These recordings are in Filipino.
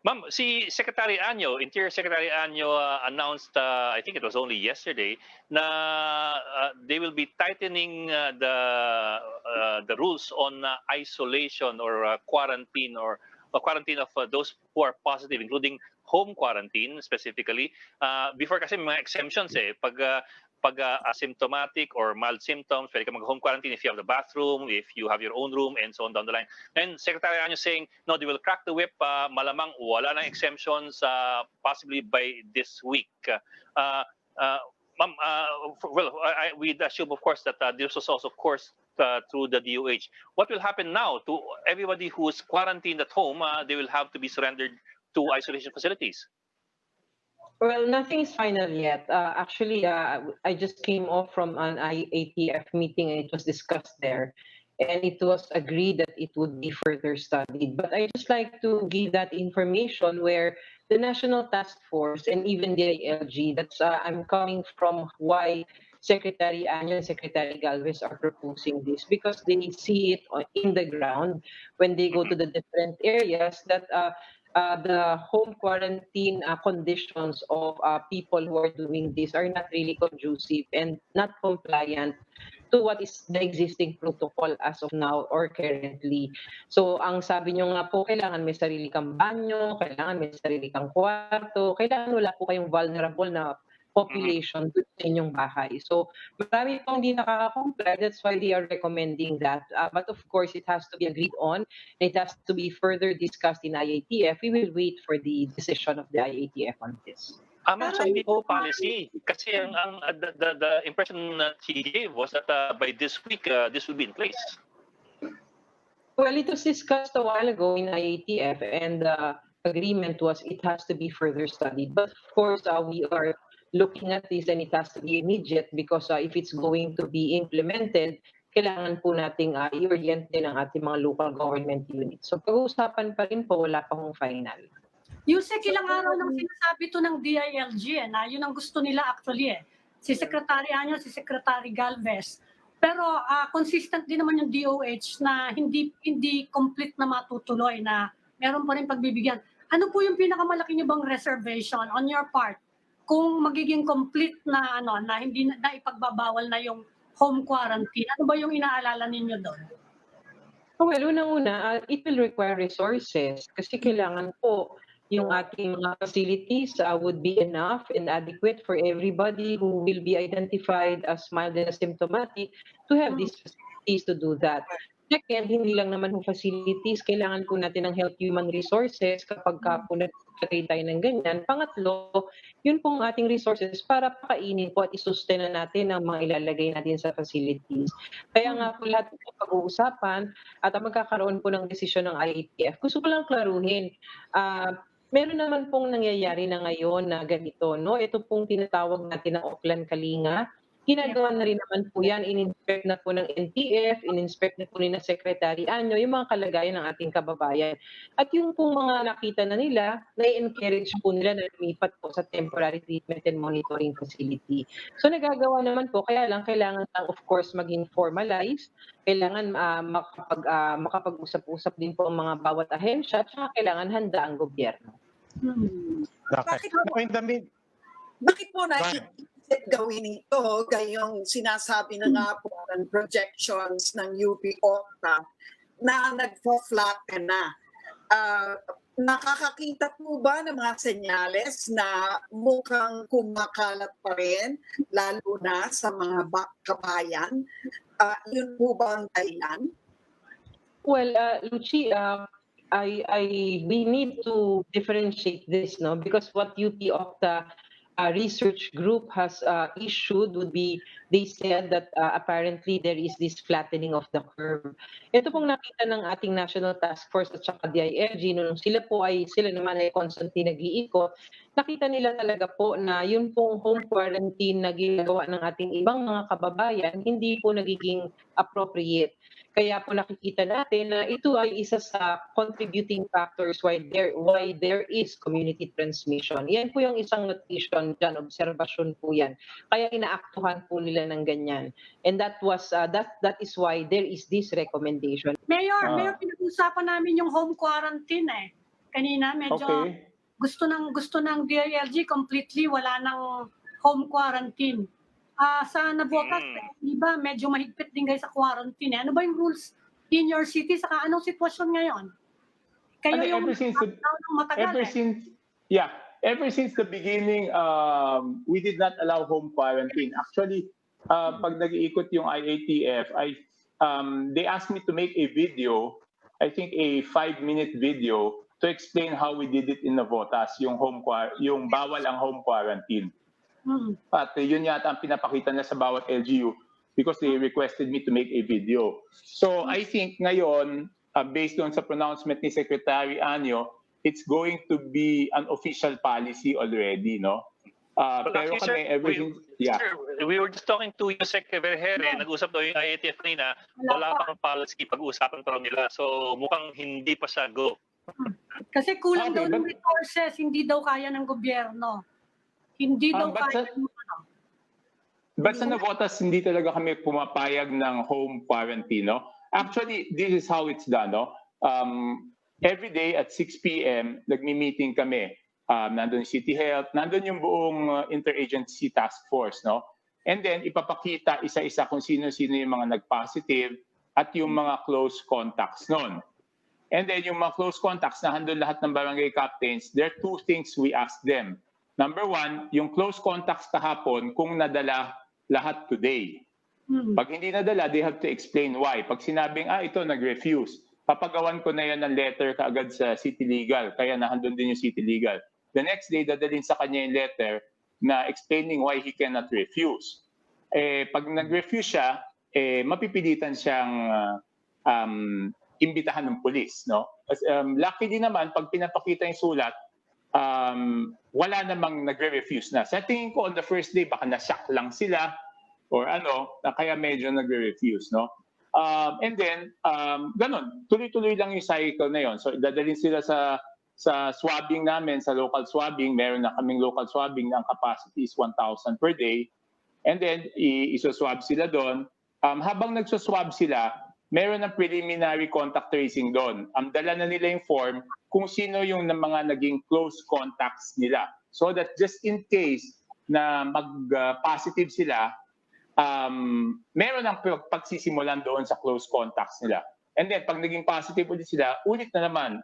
Ma'am, si Secretary Anyo, Interior Secretary Anyo announced, I think it was only yesterday, na they will be tightening the rules on isolation or quarantine or quarantine of those who are positive, including home quarantine specifically. Before kasi may mga exemptions pag asymptomatic or mild symptoms, pwede ka mag-home quarantine if you have the bathroom, if you have your own room, and so on down the line. And Secretary Anyo saying, no, they will crack the whip. Malamang wala ng exemptions possibly by this week. Ma'am, we'd assume, of course, that this was also, of course, through the DOH. What will happen now to everybody who is quarantined at home? They will have to be surrendered to isolation facilities. Well, nothing is final yet. Actually, I just came off from an IATF meeting and it was discussed there. And it was agreed that it would be further studied. But I just like to give that information where the National Task Force and even the ILG, that's I'm coming from why Secretary Anyo and Secretary Galvez are proposing this, because they see it in the ground when they go to the different areas that the home quarantine conditions of people who are doing this are not really conducive and not compliant to what is the existing protocol as of now or currently. So ang sabi nyo nga po, kailangan may sarili kang banyo, kailangan may sarili kang kwarto, kailangan wala po kayong vulnerable na population sa inyong bahay. So marami pong hindi nakaka-comply, that's why they are recommending that. But of course, it has to be agreed on, and it has to be further discussed in IATF. We will wait for the decision of the IATF on this. So hindi po policy. Kasi the impression that he gave was that by this week, this will be in place. Well, it was discussed a while ago in IATF, and the agreement was it has to be further studied. But of course, we are looking at this and it has to be immediate because if it's going to be implemented, kailangan po nating i-orient din ang ating mga local government units. So pag-uusapan pa rin po, wala pang final. Usec, ilang araw nang sinasabi to ng DILG na yun ang gusto nila actually Si Secretary Anyo, si Secretary Galvez. Pero consistent din naman yung DOH na hindi complete na matutuloy, na meron pa rin pagbibigyan. Ano po yung pinakamalaki niyo bang reservation on your part kung magiging complete na na hindi na ipagbabawal na yung home quarantine? Ano ba yung inaalala ninyo doon? Well, unang-una, it will require resources kasi kailangan po yung ating mga facilities would be enough and adequate for everybody who will be identified as mild and asymptomatic to have these facilities to do that. Second, hindi lang naman yung facilities, kailangan po natin ng health human resources kapag po nagkakay tayo ng ganyan. Pangatlo, yun pong ating resources para pakainin po at isustain na natin ang mga ilalagay natin sa facilities. Kaya nga po lahat po pag-uusapan at magkakaroon po ng desisyon ng IATF. Gusto ko lang klaruhin, meron naman pong nangyayari na ngayon na ganito, no? Ito pong tinatawag natin ng Auckland Kalinga. Ginagawa na rin naman po yan, in-inspect na po ng NTF, in-inspect na po ni na Secretary Anyo, yung mga kalagayan ng ating kababayan. At yung pong mga nakita na nila, na-encourage po nila na lumipat po sa temporary treatment and monitoring facility. So nagagawa naman po, kaya lang kailangan lang of course maging formalized, kailangan makapag-usap-usap din po ang mga bawat ahensya, at saka kailangan handa ang gobyerno. Bakit po natin gawin ito, gayong sinasabi na nga po ng projections ng UP-OCTA na nagpo-flatten na. Nakakakita po ba ng mga senyales na mukhang kumakalat pa rin, lalo na sa mga kabayan? Yun po ba ang dahilan? Well, Lucy, we need to differentiate this, no? Because what UP-OCTA research group has issued would be, they said that apparently there is this flattening of the curve. Ito pong nakita ng ating National Task Force at saka DILG, nung sila naman ay constantly nag-iikot, nakita nila talaga po na yun pong home quarantine na ginagawa ng ating ibang mga kababayan, hindi po nagiging appropriate. Kaya po nakikita natin na ito ay isa sa contributing factors why there is community transmission. Yan po yung isang notation dyan, observation po yan. Kaya inaaktuhan po nila ng ganyan. And that is why there is this recommendation. Mayor, pinag-usapan namin yung home quarantine kanina, medyo Okay. gusto ng DILG completely wala ng home quarantine. Sa Navotas, iba medyo mahigpit din guys sa quarantine. Ano ba yung rules in your city? Saka anong sitwasyon ngayon? Kayo yung lockdown ng matagal ever since the beginning, we did not allow home quarantine. Actually, pag nag-iikot yung IATF, they asked me to make a video, I think a 5-minute video, to explain how we did it in Navotas, yung bawal ang home quarantine. At yun yata ang pinapakita na sa bawat LGU because they requested me to make a video. So I think ngayon, based on sa pronouncement ni Secretary Anyo, it's going to be an official policy already, no? Pero kami, we were just talking to Usec Vergeire, nag-usap daw yung IATF kanina, wala pang policy, pag-uusapan pa nila. So mukhang hindi pa siya go. Kasi kulang daw ng resources, hindi daw kaya ng gobyerno. Hindi daw kaya ng But sa Navotas, hindi talaga kami pumapayag ng home quarantine, no? Actually, this is how it's done, no? Every day at 6 p.m., nagmi-meeting kami. Nandun City Health, nandun yung buong interagency task force, no? And then, ipapakita isa-isa kung sino-sino yung mga nag-positive at yung mga close contacts nun. And then, yung mga close contacts na handun lahat ng barangay captains, there are two things we ask them. Number one, yung close contacts kahapon, kung nadala lahat today. Pag hindi nadala, they have to explain why. Pag sinabing, ito, nag-refuse, papagawan ko na yan ng letter kaagad sa City Legal, kaya nahandun din yung City Legal. The next day, dadalhin sa kanya yung letter na explaining why he cannot refuse. Pag nag-refuse siya, mapipilitan siyang imbitahan ng pulis, no? Luckily naman, pag pinapakita yung sulat, wala namang nagre-refuse na. Sa tingin ko, on the first day, baka na-shock lang sila or kaya medyo nagre-refuse, no? And then, ganun, tuloy-tuloy lang yung cycle na yon. So, dadalhin sila sa swabbing namin, sa local swabbing. Meron na kaming local swabbing na ang capacity is 1,000 per day. And then, isoswab sila doon. Habang nagsoswab sila, meron ng preliminary contact tracing doon. Dala na nila yung form kung sino yung mga naging close contacts nila. So that just in case na mag-positive sila, meron ng pagsisimulan doon sa close contacts nila. And then, pag naging positive ulit sila, ulit na naman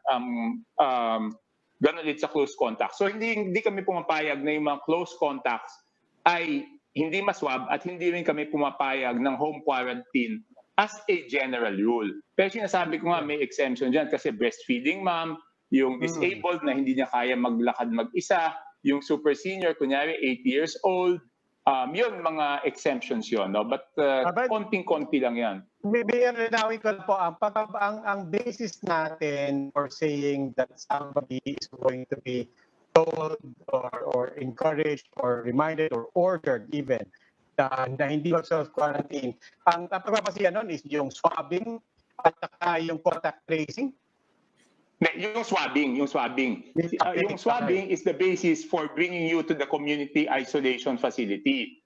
ganun ulit sa close contacts. So, hindi kami pumapayag na yung mga close contacts ay hindi maswab at hindi rin kami pumapayag ng home quarantine as a general rule. Pero sinasabi ko nga may exemption dyan kasi breastfeeding mom, yung disabled na hindi niya kaya maglakad mag-isa, yung super senior, kunyari 80 years old, yun, mga exemptions yun, no? But konting-konti lang yan. Maybe linawin ko po, ang basis natin for saying that somebody is going to be told or encouraged or reminded or ordered even na hindi mag-self-quarantine. Ang pagpapasiyan nun is yung swabbing at saka yung contact tracing. Yung swabbing. Yung swabbing is the basis for bringing you to the community isolation facility.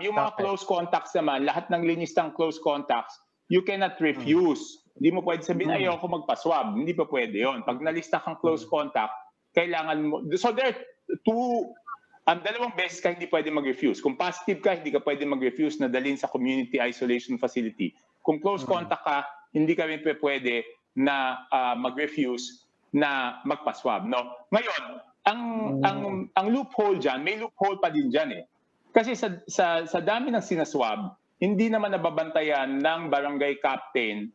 Yung mga close contacts naman, lahat ng linistang close contacts, you cannot refuse. Hindi mo pwede sabihin, ayoko magpa-swab. Hindi pa pwede yon. Pag nalista kang close contact, kailangan mo. So there are dalawang beses ka hindi pwede mag-refuse. Kung positive ka, hindi ka pwede mag-refuse na dalhin sa community isolation facility. Kung close contact ka, hindi kami pwede na mag-refuse na magpa-swab, no? Ngayon, ang loophole diyan, may loophole pa din diyan eh. Kasi sa dami ng sinaswab, hindi naman nababantayan ng barangay captain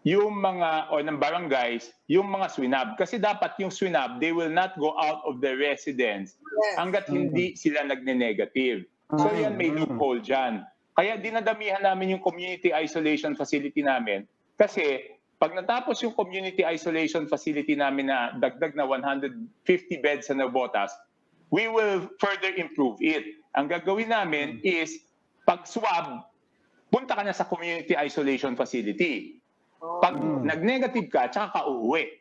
yung mga o ng barangays yung mga swinab kasi dapat yung swinab they will not go out of the residence hangga't hindi sila nagne-negative. So yan may loophole diyan. Kaya dinadamihan namin yung community isolation facility namin kasi pag natapos yung community isolation facility namin na dagdag na 150 beds sa Navotas, we will further improve it. Ang gagawin namin is, pag swab, punta ka na sa community isolation facility. Pag nag-negative ka, tsaka ka uuwi.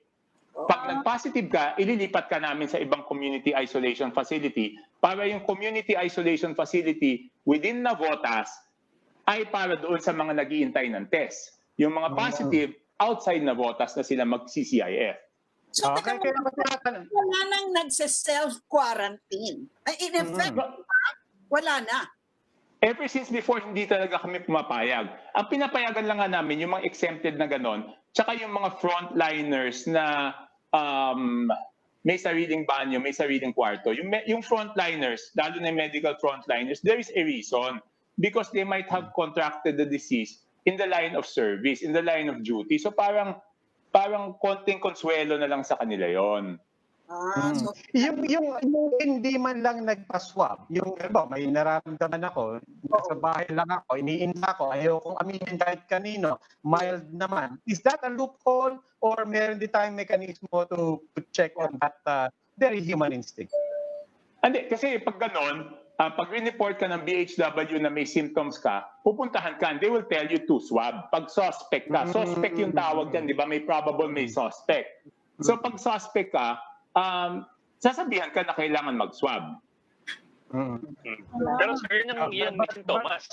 Pag nag-positive ka, ililipat ka namin sa ibang community isolation facility para yung community isolation facility within Navotas ay para doon sa mga nag-iintay ng test. Yung mga positive, outside Navotas na sila mag-CCIF. So, Okay, teka mo, wala nang nagse-self-quarantine. In effect, wala na. Ever since before, hindi talaga kami pumapayag. Ang pinapayagan lang nga namin, yung mga exempted na ganon, tsaka yung mga frontliners na may sariling banyo, may sariling kwarto. Yung frontliners, lalo na yung medical frontliners, there is a reason. Because they might have contracted the disease in the line of service, in the line of duty. So parang konting konsuelo na lang sa kanila yon. So, Yung hindi man lang nagpa-swab, yung may nararamdaman ako, nasa bahay lang ako, iniinda ko, ayokong aminin kahit kanino, mild naman. Is that a loophole or meron din tayong mekanismo to check on that very human instinct? Hindi, kasi pag ganon, pag report ka ng BHW na may symptoms ka, pupuntahan ka and they will tell you to swab. Pag suspect ka, suspect yung tawag dyan, di ba? May probable, may suspect. So pag suspect ka, sasabihan ka na kailangan mag-swab. Pero sir, yun may sintomas.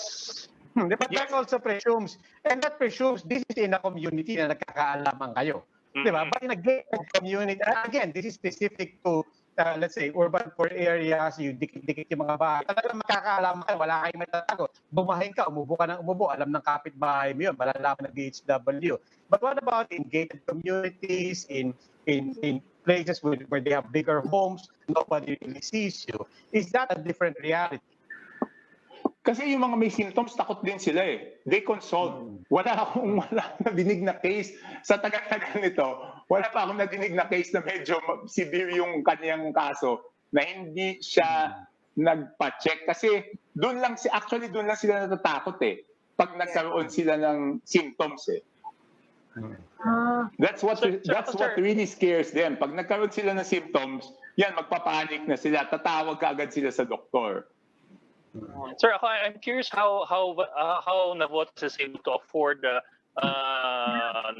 But that also presumes, and that presumes this is in a community na nagkakaalaman kayo. Di ba? But in a gated community, again, this is specific to let's say, urban poor areas, yung dikit-dikit yung mga bahay, talagang makakaalaman kayo, wala kayong matatago. Bumahin ka, umubo ka ng umubo, alam ng kapitbahay mo yun, malalaman ng DHW. But what about in gated communities, in places where they have bigger homes, nobody really sees you? Is that a different reality? Kasi yung mga may symptoms, takot din sila eh. They consult. Wala akong nadinig na case. Sa tagal-tagal nito, wala pa akong nadinig na case na medyo severe yung kanyang kaso na hindi siya nagpa-check. Kasi doon lang sila natatakot eh. Pag nagkaroon sila ng symptoms eh. That's what really scares them. Pag nagkaroon sila ng symptoms, yan, magpapanik na sila. Tatawag ka agad sila sa doktor. Sir, I'm curious how Navotas is able to afford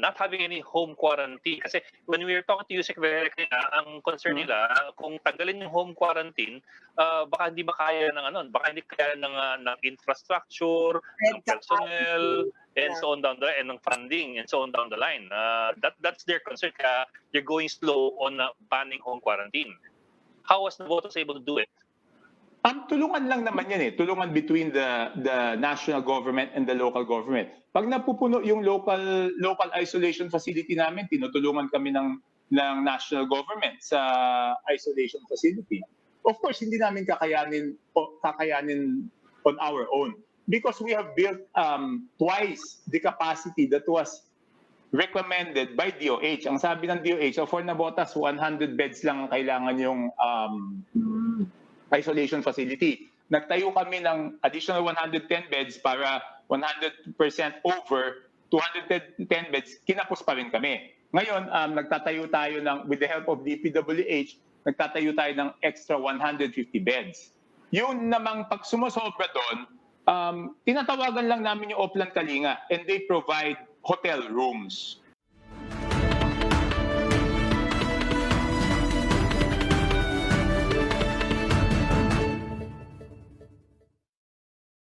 not having any home quarantine. Kasi when we were talking to Usec Vergeire, ang concern nila, kung tanggalin yung home quarantine, baka hindi makaya baka hindi kaya ng infrastructure, ng personnel, and so on down the line, and ng funding, and so on down the line. That's their concern. Kaya you're going slow on banning home quarantine. How was Navotas able to do it? Tulungan lang naman yan eh. Tulungan between the national government and the local government. Pag napupuno yung local isolation facility namin, tinutulungan kami ng national government sa isolation facility. Of course, hindi namin kakayanin on our own because we have built twice the capacity that was recommended by DOH. Ang sabi ng DOH, for Navotas, 100 beds lang ang kailangan yung isolation facility. Nagtayo kami ng additional 110 beds para 100% over 210 beds, kinapos pa rin kami. Ngayon, nagtatayo tayo with the help of DPWH, nagtatayo tayo ng extra 150 beds. Yun namang pag sumusobra doon, tinatawagan lang namin yung Oplan Kalinga and they provide hotel rooms.